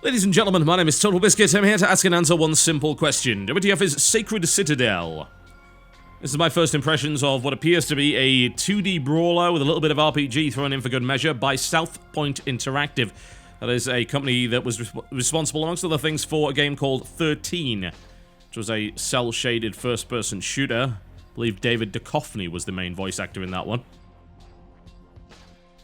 Ladies and gentlemen, my name is TotalBiscuit. I'm here to ask and answer one simple question. WTF is Sacred Citadel. This is my first impressions of what appears to be a 2D brawler with a little bit of RPG thrown in for good measure by Southend Interactive. That is a company that was responsible, amongst other things, for a game called 13, which was a cel-shaded first-person shooter. I believe David Duchovny was the main voice actor in that one.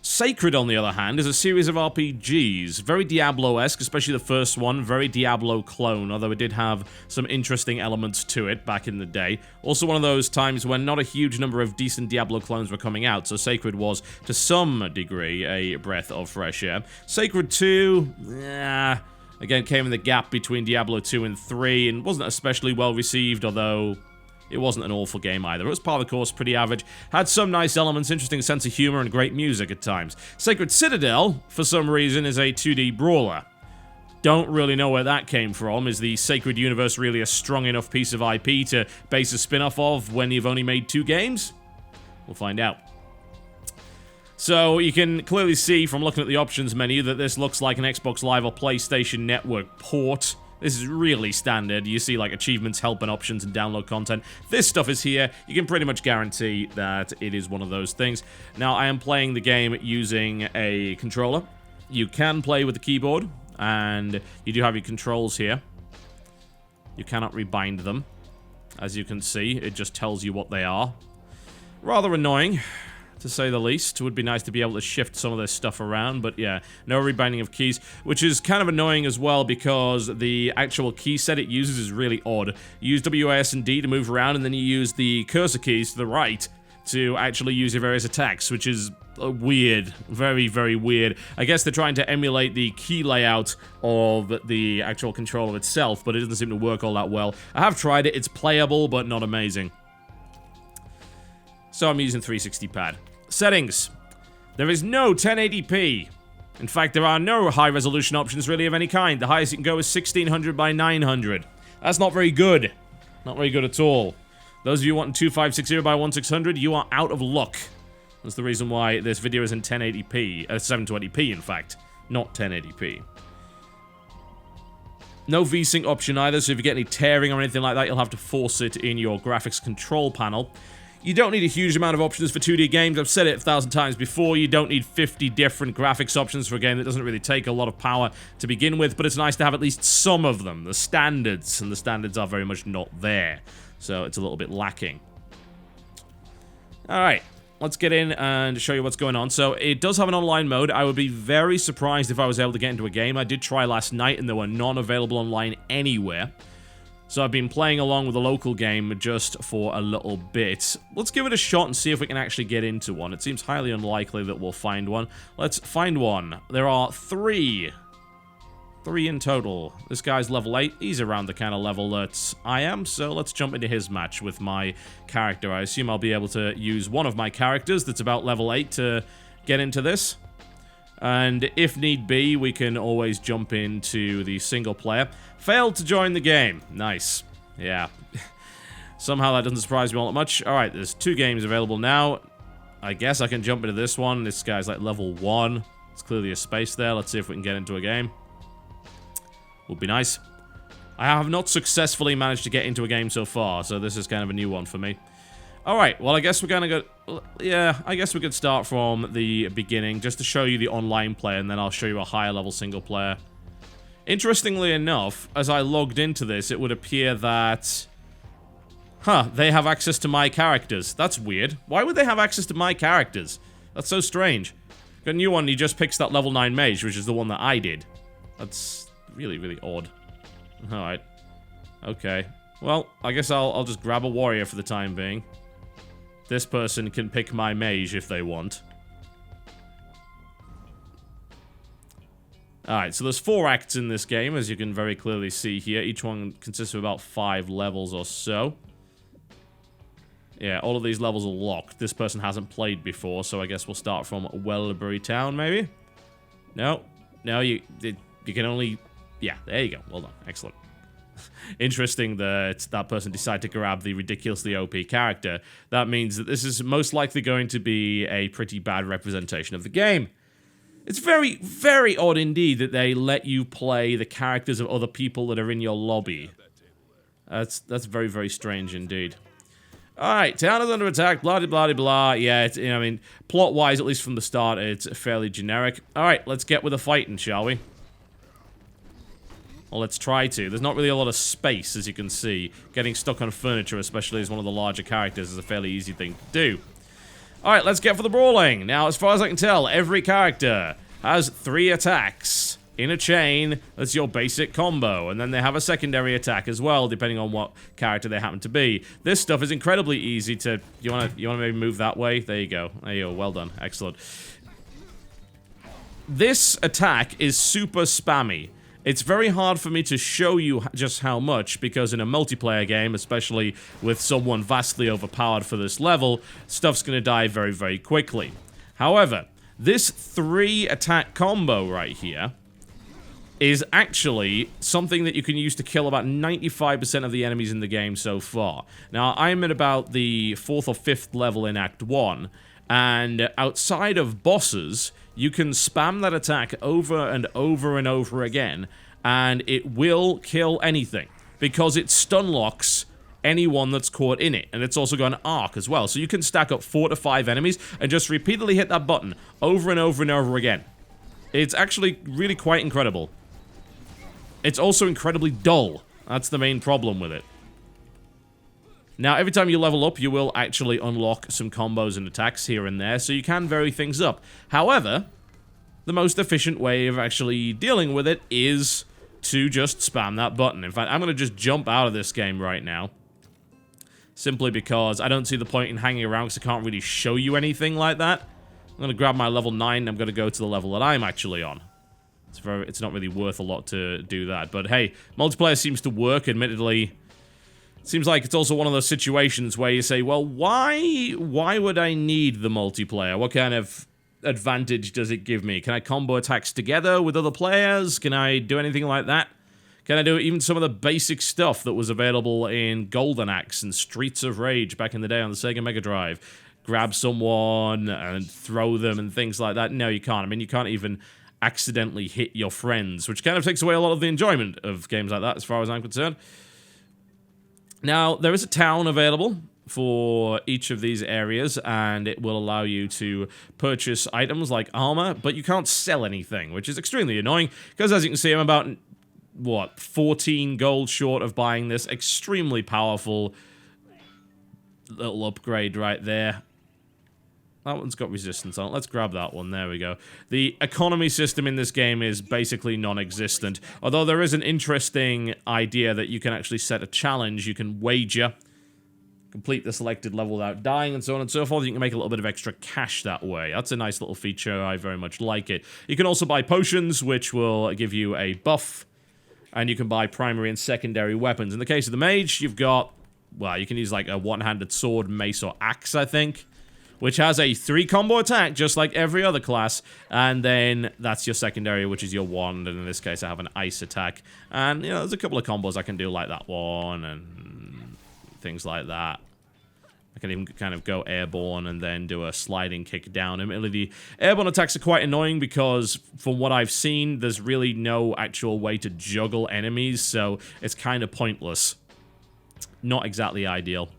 Sacred, on the other hand, is a series of RPGs, very Diablo-esque, especially the first one, very Diablo clone, although it did have some interesting elements to it back in the day. Also one of those times when not a huge number of decent Diablo clones were coming out, so Sacred was, to some degree, a breath of fresh air. Sacred 2, again, came in the gap between Diablo 2 and 3, and wasn't especially well received, although it wasn't an awful game either. It was par of the course, pretty average. Had some nice elements, interesting sense of humor, and great music at times. Sacred Citadel, for some reason, is a 2D brawler. Don't really know where that came from. Is the Sacred Universe really a strong enough piece of IP to base a spin-off of when you've only made 2 games? We'll find out. So, you can clearly see from looking at the options menu that this looks like an Xbox Live or PlayStation Network port. This is really standard. You see, like, achievements, help, and options, and download content. This stuff is here. You can pretty much guarantee that it is one of those things. Now, I am playing the game using a controller. You can play with the keyboard, and you do have your controls here. You cannot rebind them. As you can see, it just tells you what they are. Rather annoying, to say the least. It would be nice to be able to shift some of this stuff around, but yeah, no rebinding of keys, which is kind of annoying as well because the actual key set it uses is really odd. You use W, A, S, and D to move around, and then you use the cursor keys to the right to actually use your various attacks, which is weird. Very, very weird. I guess they're trying to emulate the key layout of the actual controller itself, but it doesn't seem to work all that well. I have tried it. It's playable, but not amazing. So I'm using 360 pad. Settings. There is no 1080p. In fact, there are no high-resolution options really of any kind. The highest you can go is 1600 by 900. That's not very good. Not very good at all. Those of you wanting 2560 by 1600, you are out of luck. That's the reason why this video is in 1080p. 720p, in fact. Not 1080p. No VSync option either, so if you get any tearing or anything like that, you'll have to force it in your graphics control panel. You don't need a huge amount of options for 2D games. I've said it 1,000 times before. You don't need 50 different graphics options for a game that doesn't really take a lot of power to begin with, but it's nice to have at least some of them. The standards, and the standards are very much not there, so it's a little bit lacking. Alright, let's get in and show you what's going on. So, it does have an online mode. I would be very surprised if I was able to get into a game. I did try last night, and there were none available online anywhere. So I've been playing along with a local game just for a little bit. Let's give it a shot and see if we can actually get into one. It seems highly unlikely that we'll find one. Let's find one. There are 3. 3 in total. This guy's level 8. He's around the kind of level that I am, so let's jump into his match with my character. I assume I'll be able to use one of my characters that's about level 8 to get into this. And if need be, we can always jump into the single player. Failed to join the game. Nice. Yeah. Somehow that doesn't surprise me all that much. Alright, there's 2 games available now. I guess I can jump into this one. This guy's like level 1. There's clearly a space there. Let's see if we can get into a game. Would be nice. I have not successfully managed to get into a game so far, so this is kind of a new one for me. Alright, well I guess we're gonna go... Yeah, I guess we could start from the beginning, just to show you the online player, and then I'll show you a higher level single player. Interestingly enough, as I logged into this, it would appear that... they have access to my characters. That's weird. Why would they have access to my characters? That's so strange. Got a new one, he just picks that level 9 mage, which is the one that I did. That's really, really odd. Alright. Okay. Well, I guess I'll just grab a warrior for the time being. This person can pick my mage if they want. Alright, so there's 4 acts in this game, as you can very clearly see here. Each one consists of about 5 levels or so. Yeah, all of these levels are locked. This person hasn't played before, so I guess we'll start from Wellebury Town, maybe? No. No, you can only... Yeah, there you go. Well done. Excellent. Interesting that that person decided to grab the ridiculously OP character. That means that this is most likely going to be a pretty bad representation of the game. It's very, very odd indeed that they let you play the characters of other people that are in your lobby. That's very, very strange indeed. Alright, town is under attack, blah, blah, blah, blah. Yeah, it's, you know, I mean, plot-wise, at least from the start, it's fairly generic. Alright, let's get with the fighting, shall we? Well, let's try to. There's not really a lot of space, as you can see. Getting stuck on furniture, especially as one of the larger characters, is a fairly easy thing to do. Alright, let's get for the brawling. Now, as far as I can tell, every character has 3 attacks in a chain. That's your basic combo. And then they have a secondary attack as well, depending on what character they happen to be. This stuff is incredibly easy to... You wanna maybe move that way? There you go. There you go. Well done. Excellent. This attack is super spammy. It's very hard for me to show you just how much, because in a multiplayer game, especially with someone vastly overpowered for this level, stuff's gonna die very, very quickly. However, this 3-attack combo right here is actually something that you can use to kill about 95% of the enemies in the game so far. Now, I'm at about the 4th or 5th level in Act 1, and outside of bosses, you can spam that attack over and over and over again, and it will kill anything, because it stun locks anyone that's caught in it, and it's also got an arc as well, so you can stack up 4 to 5 enemies and just repeatedly hit that button over and over and over again. It's actually really quite incredible. It's also incredibly dull. That's the main problem with it. Now, every time you level up, you will actually unlock some combos and attacks here and there, so you can vary things up. However, the most efficient way of actually dealing with it is to just spam that button. In fact, I'm going to just jump out of this game right now, simply because I don't see the point in hanging around because I can't really show you anything like that. I'm going to grab my level 9 and I'm going to go to the level that I'm actually on. It's not really worth a lot to do that, but hey, multiplayer seems to work, admittedly. Seems like it's also one of those situations where you say, well, why would I need the multiplayer? What kind of advantage does it give me? Can I combo attacks together with other players? Can I do anything like that? Can I do even some of the basic stuff that was available in Golden Axe and Streets of Rage back in the day on the Sega Mega Drive? Grab someone and throw them and things like that? No, you can't. I mean, you can't even accidentally hit your friends, which kind of takes away a lot of the enjoyment of games like that, as far as I'm concerned. Now, there is a town available for each of these areas, and it will allow you to purchase items like armor, but you can't sell anything, which is extremely annoying, because as you can see, I'm about, what, 14 gold short of buying this extremely powerful little upgrade right there. That one's got resistance on it. Let's grab that one. There we go. The economy system in this game is basically non-existent. Although there is an interesting idea that you can actually set a challenge. You can wager, complete the selected level without dying, and so on and so forth. You can make a little bit of extra cash that way. That's a nice little feature. I very much like it. You can also buy potions, which will give you a buff. And you can buy primary and secondary weapons. In the case of the mage, you've got... Well, you can use like a one-handed sword, mace, or axe, I think, which has a 3-combo attack, just like every other class, and then that's your secondary, which is your wand, and in this case I have an ice attack, and, you know, there's a couple of combos I can do like that one, and things like that. I can even kind of go airborne and then do a sliding kick down. Admittedly, the airborne attacks are quite annoying because, from what I've seen, there's really no actual way to juggle enemies, so it's kind of pointless. Not exactly ideal.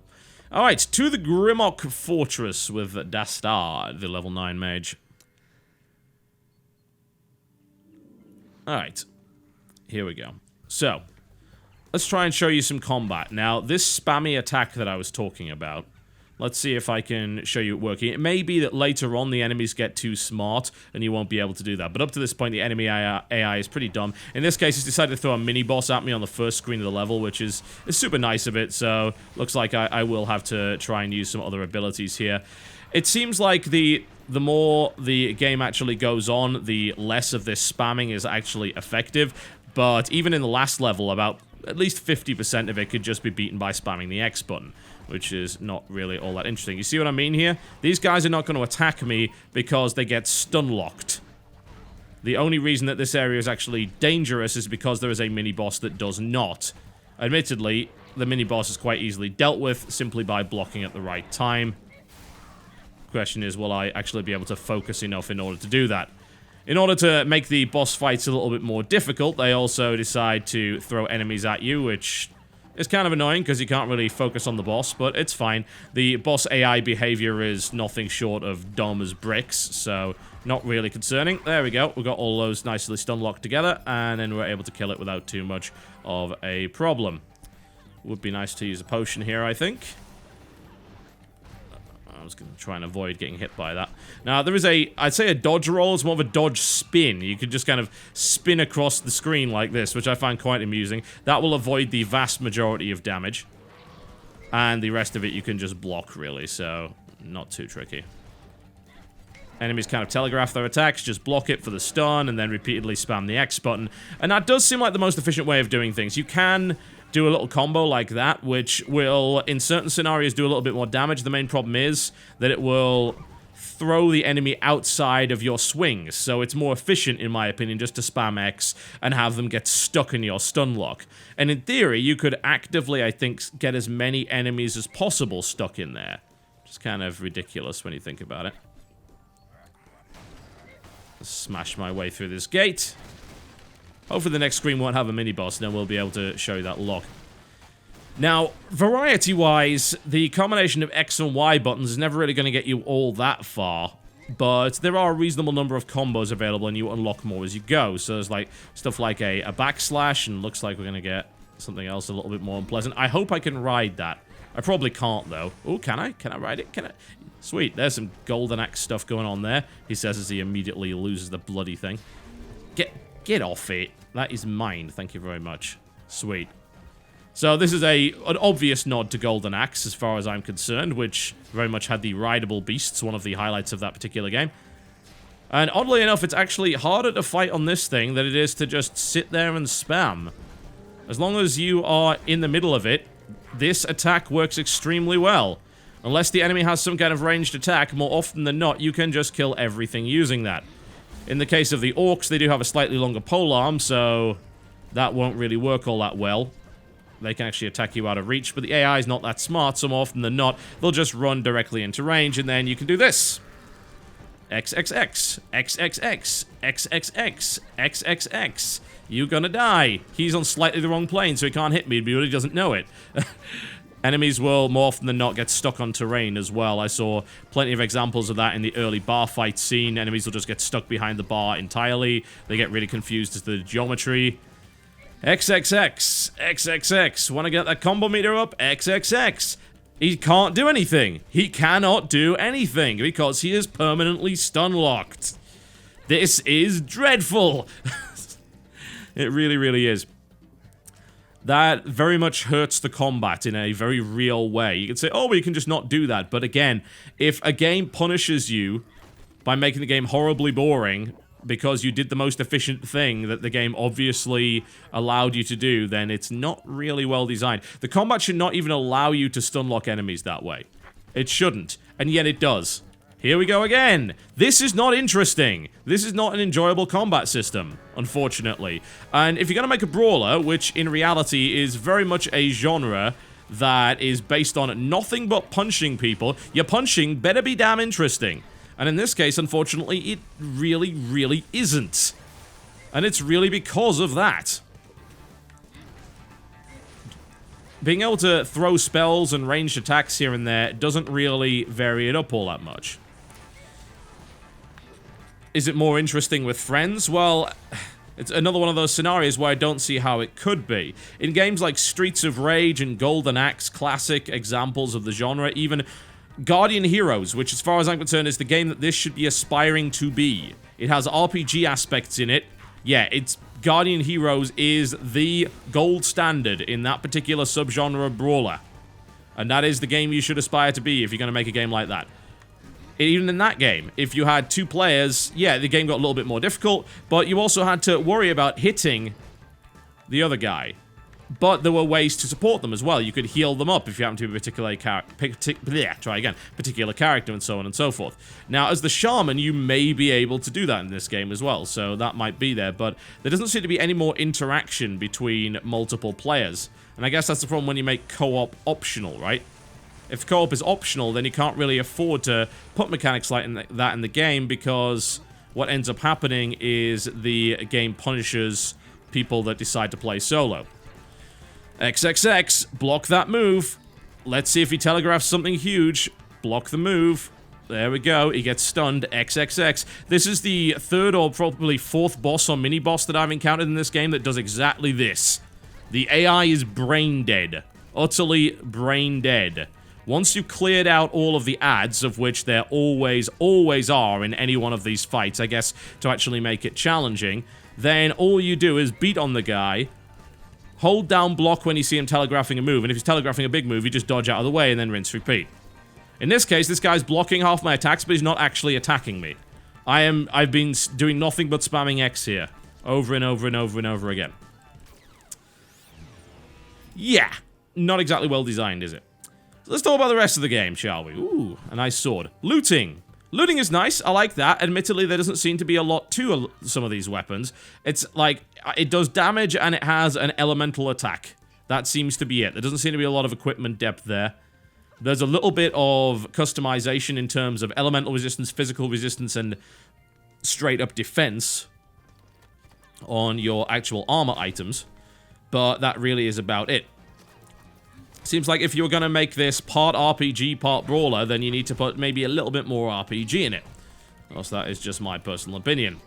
Alright, to the Grimlock Fortress with Dastard, the level 9 mage. Alright, here we go. So, let's try and show you some combat. Now, this spammy attack that I was talking about, let's see if I can show you it working. It may be that later on the enemies get too smart and you won't be able to do that. But up to this point, the enemy AI is pretty dumb. In this case, it's decided to throw a mini-boss at me on the first screen of the level, which is super nice of it. So, looks like I will have to try and use some other abilities here. It seems like the more the game actually goes on, the less of this spamming is actually effective. But even in the last level, about at least 50% of it could just be beaten by spamming the X button, which is not really all that interesting. You see what I mean here? These guys are not going to attack me because they get stun-locked. The only reason that this area is actually dangerous is because there is a mini-boss that does not. Admittedly, the mini-boss is quite easily dealt with simply by blocking at the right time. Question is, will I actually be able to focus enough in order to do that? In order to make the boss fights a little bit more difficult, they also decide to throw enemies at you, which is kind of annoying because you can't really focus on the boss, but it's fine. The boss AI behavior is nothing short of dumb as bricks, so not really concerning. There we go. We got all those nicely stun locked together, and then we're able to kill it without too much of a problem. Would be nice to use a potion here, I think. I was going to try and avoid getting hit by that. Now, there is I'd say a dodge roll is more of a dodge spin. You could just kind of spin across the screen like this, which I find quite amusing. That will avoid the vast majority of damage. And the rest of it you can just block, really, so not too tricky. Enemies kind of telegraph their attacks, just block it for the stun, and then repeatedly spam the X button. And that does seem like the most efficient way of doing things. You can do a little combo like that, which will, in certain scenarios, do a little bit more damage. The main problem is that it will throw the enemy outside of your swings, so it's more efficient, in my opinion, just to spam X and have them get stuck in your stun lock. And in theory, you could actively, I think, get as many enemies as possible stuck in there. Just kind of ridiculous when you think about it. Smash my way through this gate. Hopefully the next screen won't have a mini-boss, and then we'll be able to show you that lock. Now, variety-wise, the combination of X and Y buttons is never really going to get you all that far, but there are a reasonable number of combos available, and you unlock more as you go. So there's like stuff like a backslash, and looks like we're going to get something else a little bit more unpleasant. I hope I can ride that. I probably can't, though. Oh, can I? Can I ride it? Can I? Sweet, there's some golden axe stuff going on there, he says as he immediately loses the bloody thing. Get off it. That is mine. Thank you very much. Sweet. So this is an obvious nod to Golden Axe as far as I'm concerned, which very much had the rideable beasts, one of the highlights of that particular game. And oddly enough, it's actually harder to fight on this thing than it is to just sit there and spam. As long as you are in the middle of it, this attack works extremely well. Unless the enemy has some kind of ranged attack, more often than not, you can just kill everything using that. In the case of the orcs, they do have a slightly longer polearm, so that won't really work all that well. They can actually attack you out of reach, but the AI is not that smart, so more often than not, they'll just run directly into range, and then you can do this. XXX, XXX, XXX, XXX. You're gonna die. He's on slightly the wrong plane, so he can't hit me, but he doesn't know it. Enemies will, more often than not, get stuck on terrain as well. I saw plenty of examples of that in the early bar fight scene. Enemies will just get stuck behind the bar entirely. They get really confused as to the geometry. XXX, XXX. Want to get that combo meter up? XXX. He can't do anything. He cannot do anything because he is permanently stun locked. This is dreadful. It really, really is. That very much hurts the combat in a very real way. You can say, oh, well, you can just not do that. But again, if a game punishes you by making the game horribly boring because you did the most efficient thing that the game obviously allowed you to do, then it's not really well designed. The combat should not even allow you to stun lock enemies that way. It shouldn't. And yet it does. Here we go again. This is not interesting. This is not an enjoyable combat system, unfortunately. And if you're going to make a brawler, which in reality is very much a genre that is based on nothing but punching people, your punching better be damn interesting. And in this case, unfortunately, it really, really isn't. And it's really because of that. Being able to throw spells and ranged attacks here and there doesn't really vary it up all that much. Is it more interesting with friends? Well, it's another one of those scenarios where I don't see how it could be. In games like Streets of Rage and Golden Axe, classic examples of the genre, even Guardian Heroes, which as far as I'm concerned is the game that this should be aspiring to be. It has RPG aspects in it. Yeah, Guardian Heroes is the gold standard in that particular subgenre of brawler. And that is the game you should aspire to be if you're going to make a game like that. Even in that game, if you had two players, yeah, the game got a little bit more difficult, but you also had to worry about hitting the other guy. But there were ways to support them as well. You could heal them up if you happen to be a particular character and so on and so forth. Now, as the shaman, you may be able to do that in this game as well, so that might be there, but there doesn't seem to be any more interaction between multiple players. And I guess that's the problem when you make co-op optional, right? If co-op is optional, then you can't really afford to put mechanics like that in the game because, what ends up happening is the game punishes people that decide to play solo. XXX, block that move. Let's see if he telegraphs something huge. Block the move. There we go. He gets stunned. XXX. This is the third or probably fourth boss or mini-boss that I've encountered in this game that does exactly this. The AI is brain dead. Utterly brain dead. Once you've cleared out all of the ads, of which there always are in any one of these fights, I guess, to actually make it challenging, then all you do is beat on the guy, hold down block when you see him telegraphing a move, and if he's telegraphing a big move, you just dodge out of the way and then rinse repeat. In this case, this guy's blocking half my attacks, but he's not actually attacking me. I've been doing nothing but spamming X here. Over and over and over and over again. Yeah. Not exactly well designed, is it? So let's talk about the rest of the game, shall we? Ooh, a nice sword. Looting. Looting is nice. I like that. Admittedly, there doesn't seem to be a lot to some of these weapons. It's like, it does damage and it has an elemental attack. That seems to be it. There doesn't seem to be a lot of equipment depth there. There's a little bit of customization in terms of elemental resistance, physical resistance, and straight-up defense on your actual armor items. But that really is about it. Seems like if you're going to make this part RPG, part brawler, then you need to put maybe a little bit more RPG in it. Of course, that is just my personal opinion.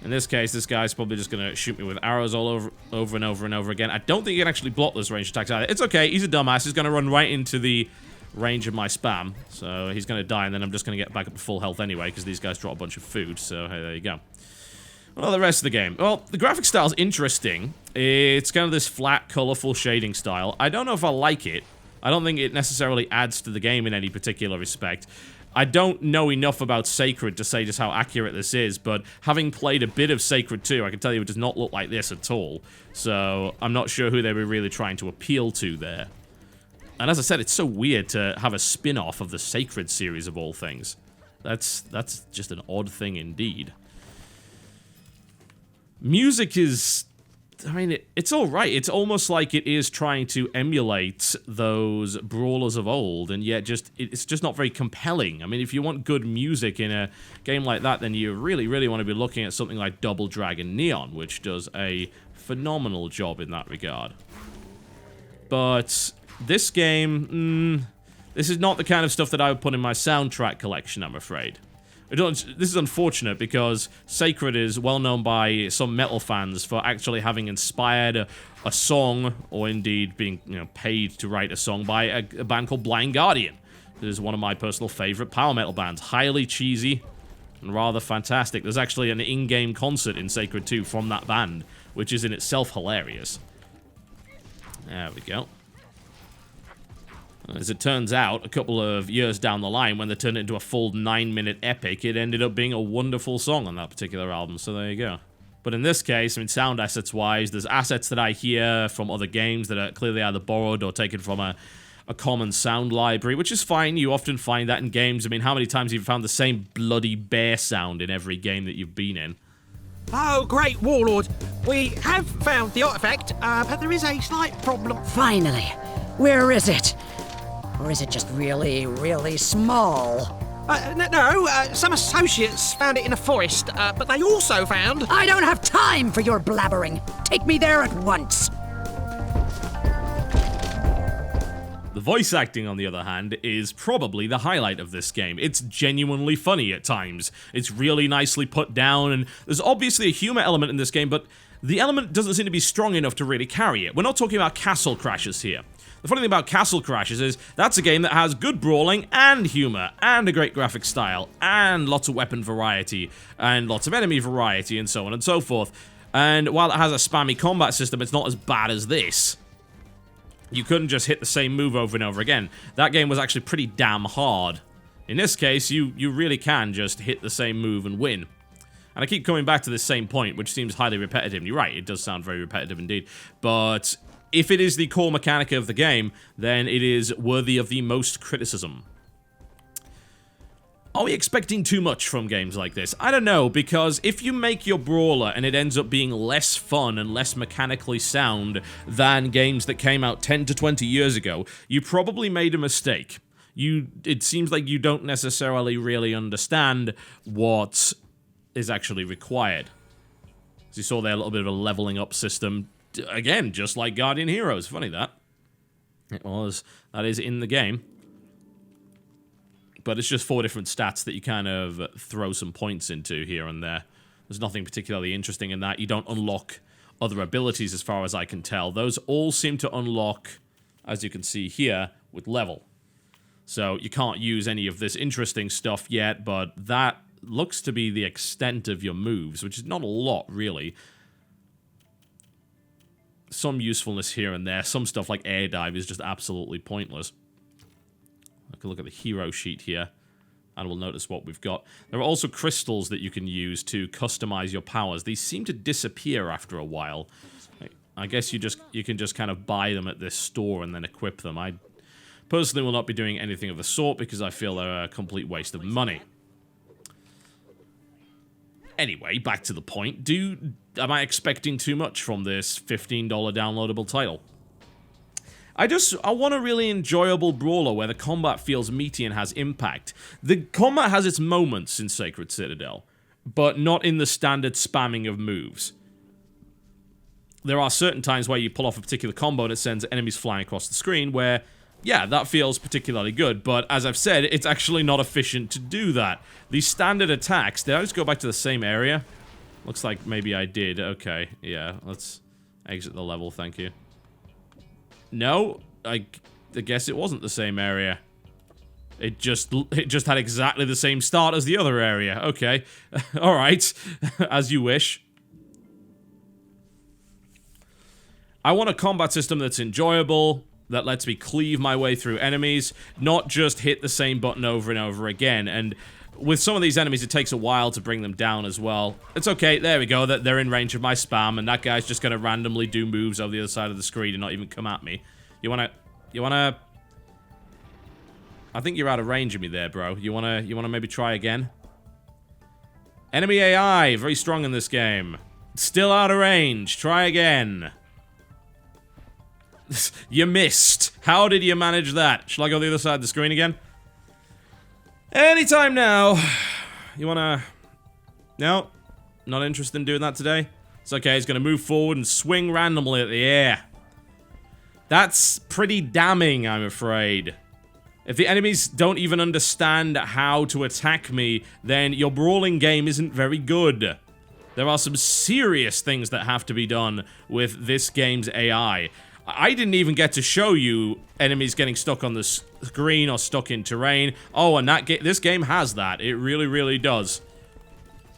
In this case, this guy's probably just going to shoot me with arrows all over and over and over again. I don't think he can actually block those ranged attacks either. It's okay, he's a dumbass. He's going to run right into the range of my spam. So he's going to die, and then I'm just going to get back up to full health anyway, because these guys drop a bunch of food. So, hey, there you go. Well, the rest of the game. Well, the graphic style's interesting. It's kind of this flat, colorful shading style. I don't know if I like it. I don't think it necessarily adds to the game in any particular respect. I don't know enough about Sacred to say just how accurate this is, but having played a bit of Sacred 2, I can tell you it does not look like this at all. So, I'm not sure who they were really trying to appeal to there. And as I said, it's so weird to have a spin-off of the Sacred series of all things. That's just an odd thing indeed. Music is... I mean, it's alright. It's almost like it is trying to emulate those brawlers of old, and yet it's just not very compelling. I mean, if you want good music in a game like that, then you really, really want to be looking at something like Double Dragon Neon, which does a phenomenal job in that regard. But this game, this is not the kind of stuff that I would put in my soundtrack collection, I'm afraid. This is unfortunate because Sacred is well known by some metal fans for actually having inspired a song, or indeed being paid to write a song by a band called Blind Guardian. This is one of my personal favorite power metal bands. Highly cheesy and rather fantastic. There's actually an in-game concert in Sacred 2 from that band, which is in itself hilarious. There we go. As it turns out, a couple of years down the line, when they turned it into a full 9-minute epic, it ended up being a wonderful song on that particular album, so there you go. But in this case, I mean, sound assets-wise, there's assets that I hear from other games that are clearly either borrowed or taken from a common sound library, which is fine. You often find that in games. I mean, how many times have you found the same bloody bear sound in every game that you've been in? Oh, great Warlord. We have found the artifact, but there is a slight problem. Finally. Where is it? Or is it just really, really small? No, some associates found it in a forest, but they also found... I don't have time for your blabbering. Take me there at once. The voice acting, on the other hand, is probably the highlight of this game. It's genuinely funny at times. It's really nicely put down, and there's obviously a humor element in this game, but the element doesn't seem to be strong enough to really carry it. We're not talking about Castle Crashers here. The funny thing about Castle Crashers is that's a game that has good brawling and humor and a great graphic style and lots of weapon variety and lots of enemy variety and so on and so forth. And while it has a spammy combat system, it's not as bad as this. You couldn't just hit the same move over and over again. That game was actually pretty damn hard. In this case, you really can just hit the same move and win. And I keep coming back to this same point, which seems highly repetitive. And you're right, it does sound very repetitive indeed. But if it is the core mechanic of the game, then it is worthy of the most criticism. Are we expecting too much from games like this? I don't know, because if you make your brawler and it ends up being less fun and less mechanically sound than games that came out 10 to 20 years ago, you probably made a mistake. It seems like you don't necessarily really understand what is actually required. So you saw there a little bit of a leveling up system. Again, just like Guardian Heroes. Funny that. It was. That is in the game. But it's just 4 different stats that you kind of throw some points into here and there. There's nothing particularly interesting in that. You don't unlock other abilities as far as I can tell. Those all seem to unlock, as you can see here, with level. So you can't use any of this interesting stuff yet, but that looks to be the extent of your moves, which is not a lot, really. Some usefulness here and there. Some stuff like air dive is just absolutely pointless. I can look at the hero sheet here, and we'll notice what we've got. There are also crystals that you can use to customize your powers. These seem to disappear after a while. I guess you can just kind of buy them at this store and then equip them. I personally will not be doing anything of the sort because I feel they're a complete waste of money. Anyway, back to the point. Am I expecting too much from this $15 downloadable title? I want a really enjoyable brawler where the combat feels meaty and has impact. The combat has its moments in Sacred Citadel, but not in the standard spamming of moves. There are certain times where you pull off a particular combo and it sends enemies flying across the screen where, yeah, that feels particularly good, but as I've said, it's actually not efficient to do that. The standard attacks, did I just go back to the same area? Looks like maybe I did. Okay, yeah, let's exit the level, thank you. No, I guess it wasn't the same area. It just had exactly the same start as the other area. Okay, alright, as you wish. I want a combat system that's enjoyable, that lets me cleave my way through enemies, not just hit the same button over and over again. And with some of these enemies, it takes a while to bring them down as well. It's okay, there we go, that they're in range of my spam, and that guy's just gonna randomly do moves over the other side of the screen and not even come at me. You wanna... I think you're out of range of me there, bro. You wanna maybe try again? Enemy AI, very strong in this game. Still out of range, try again. You missed. How did you manage that? Shall I go the other side of the screen again? Anytime now. You wanna... No? Not interested in doing that today? It's okay, he's gonna move forward and swing randomly at the air. That's pretty damning, I'm afraid. If the enemies don't even understand how to attack me, then your brawling game isn't very good. There are some serious things that have to be done with this game's AI. I didn't even get to show you enemies getting stuck on the screen or stuck in terrain. Oh, and this game has that. It really, really does.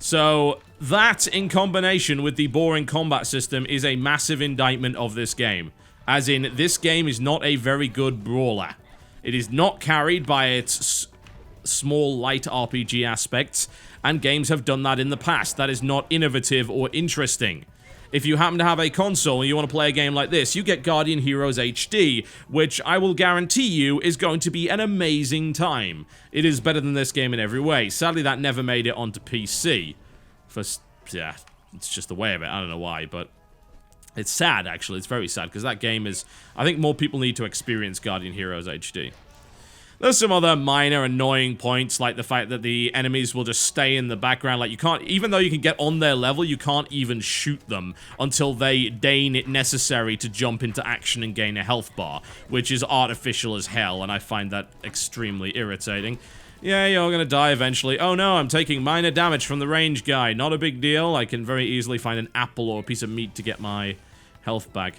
So, that in combination with the boring combat system is a massive indictment of this game. As in, this game is not a very good brawler. It is not carried by its small, light RPG aspects, and games have done that in the past. That is not innovative or interesting. If you happen to have a console and you want to play a game like this, you get Guardian Heroes HD, which I will guarantee you is going to be an amazing time. It is better than this game in every way. Sadly, that never made it onto PC. Yeah, it's just the way of it. I don't know why, but it's sad, actually. It's very sad, because that game is... I think more people need to experience Guardian Heroes HD. There's some other minor annoying points, like the fact that the enemies will just stay in the background. Like, you can't, even though you can get on their level, you can't even shoot them until they deign it necessary to jump into action and gain a health bar, which is artificial as hell, and I find that extremely irritating. Yeah, you're gonna die eventually. Oh no, I'm taking minor damage from the range guy. Not a big deal. I can very easily find an apple or a piece of meat to get my health back.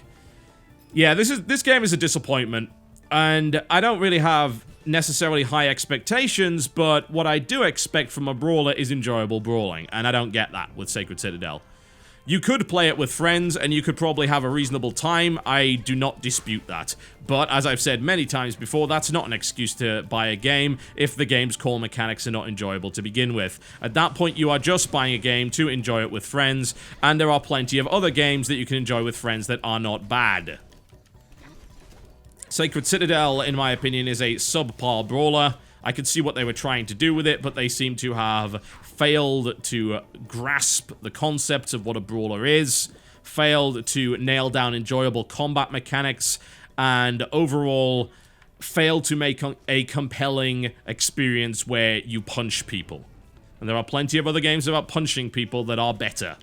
Yeah, this game is a disappointment, and I don't really have necessarily high expectations, but what I do expect from a brawler is enjoyable brawling, and I don't get that with Sacred Citadel. You could play it with friends, and you could probably have a reasonable time. I do not dispute that. But, as I've said many times before, that's not an excuse to buy a game if the game's core mechanics are not enjoyable to begin with. At that point, you are just buying a game to enjoy it with friends, and there are plenty of other games that you can enjoy with friends that are not bad. Sacred Citadel, in my opinion, is a subpar brawler. I could see what they were trying to do with it, but they seem to have failed to grasp the concept of what a brawler is, failed to nail down enjoyable combat mechanics, and overall failed to make a compelling experience where you punch people. And there are plenty of other games about punching people that are better.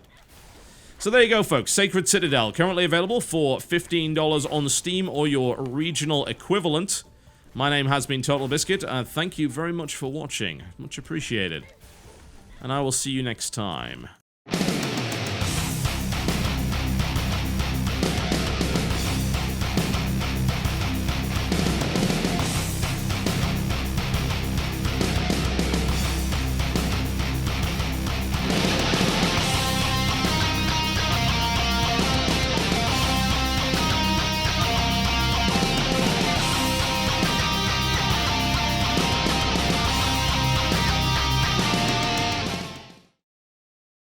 So there you go, folks. Sacred Citadel, currently available for $15 on Steam or your regional equivalent. My name has been TotalBiscuit, and thank you very much for watching. Much appreciated. And I will see you next time.